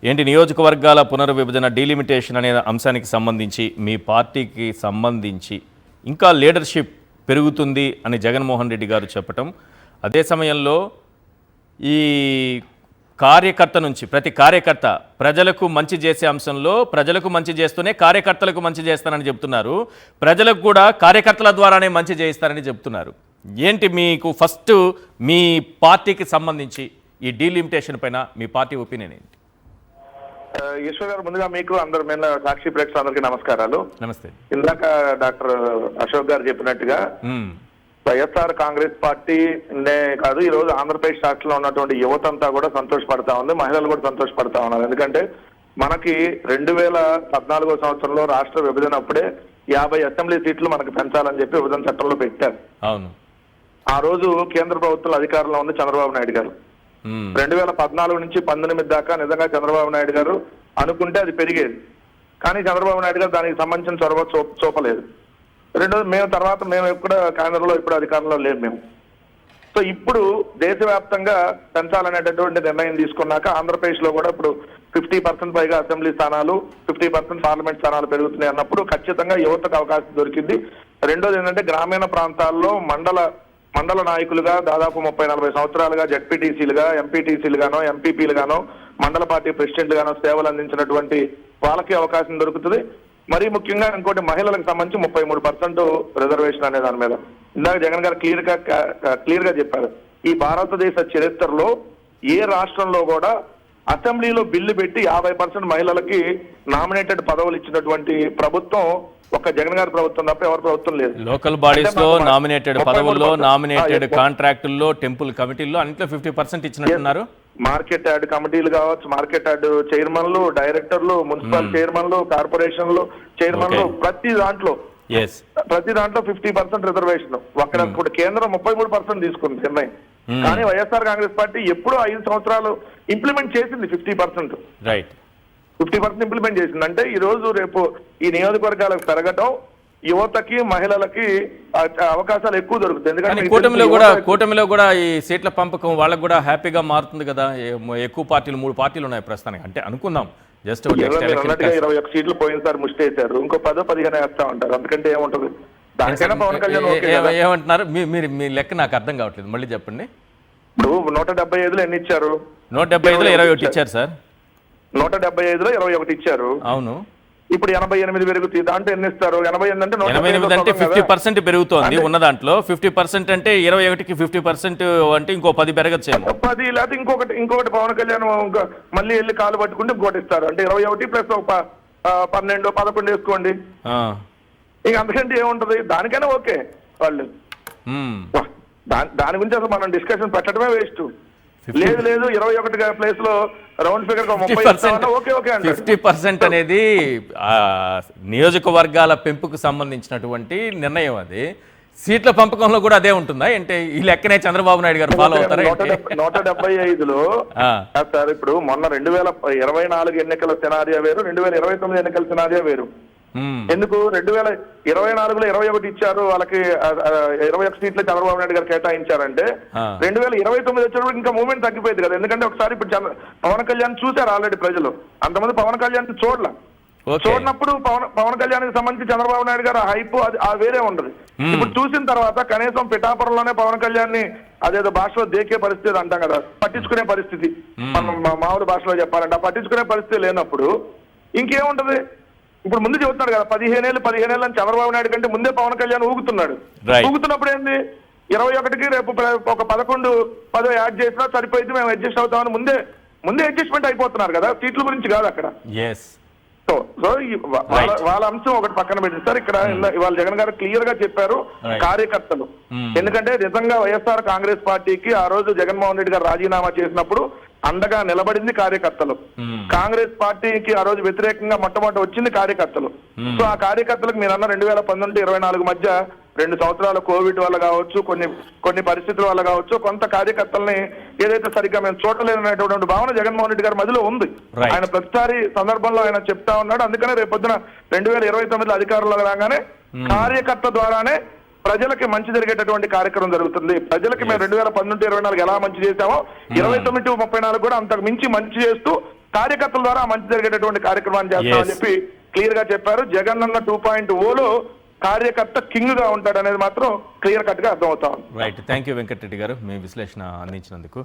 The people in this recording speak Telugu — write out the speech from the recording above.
ఏంటి నియోజకవర్గాల పునర్విభజన డీలిమిటేషన్ అనే అంశానికి సంబంధించి మీ పార్టీకి సంబంధించి ఇంకా లీడర్షిప్ పెరుగుతుంది అని జగన్మోహన్ రెడ్డి గారు చెప్పటం, అదే సమయంలో ఈ కార్యకర్త నుంచి ప్రతి కార్యకర్త ప్రజలకు మంచి చేసే అంశంలో ప్రజలకు మంచి చేస్తూనే కార్యకర్తలకు మంచి చేస్తానని చెప్తున్నారు. ప్రజలకు కూడా కార్యకర్తల ద్వారానే మంచి చేయిస్తారని చెప్తున్నారు. ఏంటి మీకు ఫస్ట్ మీ పార్టీకి సంబంధించి ఈ డీలిమిటేషన్ పైన మీ పార్టీ ఒపీనియన్ ఏంటి? ఈశ్వర్ గారు, ముందుగా మీకు అందరు మీద సాక్షి ప్రేక్షకులందరికీ నమస్కారాలు. నమస్తే. ఇందాక డాక్టర్ అశోక్ గారు చెప్పినట్టుగా వైఎస్ఆర్ కాంగ్రెస్ పార్టీ కాదు, ఈ రోజు ఆంధ్రప్రదేశ్ రాష్ట్రంలో ఉన్నటువంటి యువత అంతా కూడా సంతోషపడతా ఉంది, మహిళలు కూడా సంతోషపడతా ఉన్నారు. ఎందుకంటే మనకి 2014 సంవత్సరంలో రాష్ట్ర విభజన అప్పుడే 50 అసెంబ్లీ సీట్లు మనకు పెంచాలని చెప్పి విభజన చట్టంలో పెట్టారు. అవును. ఆ రోజు కేంద్ర ప్రభుత్వం అధికారంలో ఉంది చంద్రబాబు నాయుడు గారు. 2014 నుంచి 19 దాకా నిజంగా చంద్రబాబు నాయుడు గారు అనుకుంటే అది పెరిగేది, కానీ చంద్రబాబు నాయుడు గారు దానికి సంబంధించిన చొరవ చూపలేదు. రెండోది మేము ఎక్కడ కేంద్రంలో ఇప్పుడు అధికారంలో లేము మేము. సో ఇప్పుడు దేశవ్యాప్తంగా పెంచాలనేటటువంటి నిర్ణయం తీసుకున్నాక ఆంధ్రప్రదేశ్ లో కూడా ఇప్పుడు 50% పైగా అసెంబ్లీ స్థానాలు, 50% పార్లమెంట్ స్థానాలు పెరుగుతున్నాయి అన్నప్పుడు ఖచ్చితంగా యువతకు అవకాశం దొరికింది. రెండోది ఏంటంటే గ్రామీణ ప్రాంతాల్లో మండల నాయకులుగా దాదాపు 30-40 సంవత్సరాలుగా జడ్పీటీసీలుగా, ఎంపీటీసీలుగానో, ఎంపీపీలుగానో, మండల పార్టీ ప్రెసిడెంట్లుగానో సేవలు అందించినటువంటి వాళ్ళకి అవకాశం దొరుకుతుంది. మరీ ముఖ్యంగా ఇంకోటి మహిళలకు సంబంధించి 33% రిజర్వేషన్ అనే దాని మీద ఇందాక జగన్ గారు క్లియర్ గా చెప్పారు. ఈ భారతదేశ చరిత్రలో ఏ రాష్ట్రంలో కూడా అసెంబ్లీలో బిల్లు పెట్టి 50% మహిళలకి నామినేటెడ్ పదవులు ఇచ్చినటువంటి ప్రభుత్వం ఒక జగన్ గారి ప్రభుత్వం తప్ప ఎవరి ప్రభుత్వం లేదు. లోకల్ బాడీస్ లో నామినేటెడ్ పదవుల్లో, నామినేటెడ్ కాంట్రాక్టుల్లో, టెంపుల్ కమిటీల్లో అన్నిట్లో 50% ఇచ్చినట్టున్నారు. మార్కెట్ యార్డ్ కమిటీలు కావచ్చు, మార్కెట్ యార్డ్ చైర్మన్లు, డైరెక్టర్లు, మున్సిపల్ చైర్మన్లు, కార్పొరేషన్లు చైర్మన్లు, ప్రతి దాంట్లో 50% రిజర్వేషన్. ఇప్పుడు కేంద్రం 33% తీసుకుంది నిర్ణయం. కానీ వైఎస్ఆర్ కాంగ్రెస్ పార్టీ ఎప్పుడో 5 సంవత్సరాలు ఇంప్లిమెంట్ చేసింది 50%. రైట్, 50% ఇంప్లిమెంట్ చేసింది. అంటే ఈ రోజు రేపు ఈ నియోజకవర్గాలకు పెరగటం యువతకి, మహిళలకి అవకాశాలు ఎక్కువ దొరుకుతుంది. ఎందుకంటే కూటమిలో కూడా ఈ సీట్ల పంపకం వాళ్ళకు కూడా హ్యాపీగా మారుతుంది కదా. ఎక్కువ పార్టీలు, 3 పార్టీలు ఉన్నాయి ప్రస్తుతానికి. అంటే అనుకుందాం జస్ట్ 21 సీట్లు పోయినసారి ముష్టి వేశారు, ఇంకో 10-15 వేస్తా ఉంటారు. అందుకంటే ఏముంటది? దానికైనా పవన్ కళ్యాణ్ ఏమంటున్నారు? మీ లెక్క నాకు అర్థం కావట్లేదు, మళ్ళీ చెప్పండి. ఇప్పుడు 175లో ఎన్ని ఇచ్చారు? 175లో 21 ఇచ్చారు సార్. 175లో 21 ఇచ్చారు. అవును. ఇప్పుడు 88 పెరుగుతుంది. దాంట్లో ఎన్ని ఇస్తారు? 88 అంటే 50% పెరుగుతోంది ఉన్న దాంట్లో. 50% అంటే 21కి 50% అంటే ఇంకో 10 పెరగచ్చు. 10 లేకపోతే ఇంకొకటి పవన్ కళ్యాణ్ మళ్ళీ వెళ్ళి కాలు పట్టుకుంటే ఇంకోటి ఇస్తారు. అంటే 21 ప్లస్ 12, 11 వేసుకోండి. ఇక అంతకంటే ఏముంటది? దానికైనా ఓకే వాళ్ళు. దాని గురించి అసలు మనం డిస్కషన్ పెట్టడమే వేస్ట్. లేదు 21 ప్లేస్ లో రౌండ్ ఫిగర్ 50% అనేది నియోజకవర్గాల పెంపుకు సంబంధించినటువంటి నిర్ణయం. అది సీట్ల పంపకంలో కూడా అదే ఉంటుందా? అంటే ఈ లెక్కనే చంద్రబాబు నాయుడు గారు ఫాలో అవుతారా? 175లో సార్ ఇప్పుడు మొన్న 2024 ఎన్నికల సినారియో వేరు, 2029 ఎన్నికల సినారియో వేరు. ఎందుకు 2024లో 21 ఇచ్చారు వాళ్ళకి, 21 సీట్లు చంద్రబాబు నాయుడు గారు కేటాయించారంటే 2029 వచ్చేటప్పుడు ఇంకా మూవ్మెంట్ తగ్గిపోయింది కదా. ఎందుకంటే ఒకసారి ఇప్పుడు పవన్ కళ్యాణ్ చూశారు ఆల్రెడీ ప్రజలు. అంతమంది పవన్ కళ్యాణ్ చూడనప్పుడు పవన్ కళ్యాణ్కి సంబంధించి చంద్రబాబు నాయుడు గారు హైప్ అది వేరే ఉండదు. ఇప్పుడు చూసిన తర్వాత కనీసం పిఠాపురంలోనే పవన్ కళ్యాణ్ ని అదేదో భాషలో దేకే పరిస్థితి అంటాం కదా, పట్టించుకునే పరిస్థితి, మామూలు భాషలో చెప్పాలంటే పట్టించుకునే పరిస్థితి లేనప్పుడు ఇంకేముంటది? ఇప్పుడు ముందు చెబుతున్నాడు కదా 15 ఏళ్ళు అని చంద్రబాబు నాయుడు కంటే ముందే పవన్ కళ్యాణ్ ఊగుతున్నాడు. ఊగుతున్నప్పుడు ఏంది? 21కి రేపు ఒక 11-10 యాడ్ చేసినా సరిపోయింది, మేము అడ్జస్ట్ అవుతామని ముందే అడ్జస్ట్మెంట్ అయిపోతున్నారు కదా. సీట్ల గురించి కాదు అక్కడ. సో వాళ్ళ అంశం ఒకటి పక్కన పెట్టిస్తారు. ఇక్కడ ఇవాళ జగన్ గారు క్లియర్ గా చెప్పారు కార్యకర్తలు. ఎందుకంటే నిజంగా వైఎస్ఆర్ కాంగ్రెస్ పార్టీకి ఆ రోజు జగన్మోహన్ రెడ్డి గారు రాజీనామా చేసినప్పుడు అండగా నిలబడింది కార్యకర్తలు. కాంగ్రెస్ పార్టీకి ఆ రోజు వ్యతిరేకంగా మొట్టమొదటి వచ్చింది కార్యకర్తలు. సో ఆ కార్యకర్తలకు మీరు అన్న 2019-24 మధ్య 2 సంవత్సరాలు కోవిడ్ వల్ల కావచ్చు, కొన్ని పరిస్థితుల వల్ల కావచ్చు, కొంత కార్యకర్తల్ని ఏదైతే సరిగ్గా మేము చూడలేనటువంటి భావన జగన్మోహన్ రెడ్డి గారి మధ్యలో ఉంది. ఆయన ప్రతిసారి సందర్భంలో ఆయన చెప్తా ఉన్నాడు. అందుకనే రేపొద్దున 2029లో అధికారంలో రాగానే కార్యకర్త ద్వారానే ప్రజలకి మంచి జరిగేటటువంటి కార్యక్రమం జరుగుతుంది. ప్రజలకి మేము 2019-24 ఎలా మంచి చేశామో 29-34 కూడా అంతకు మించి మంచి చేస్తూ కార్యకర్తల ద్వారా మంచి జరిగేటటువంటి కార్యక్రమాన్ని చేస్తామని చెప్పి క్లియర్ గా చెప్పారు. జగన్ అన్న 2.0లో కార్యకర్త కింగ్ గా ఉంటాడు అనేది మాత్రం క్లియర్ కట్ గా అర్థమవుతా ఉంది. రైట్, థ్యాంక్ యూ వెంకటరెడ్డి గారు మీ విశ్లేషణ అందించినందుకు.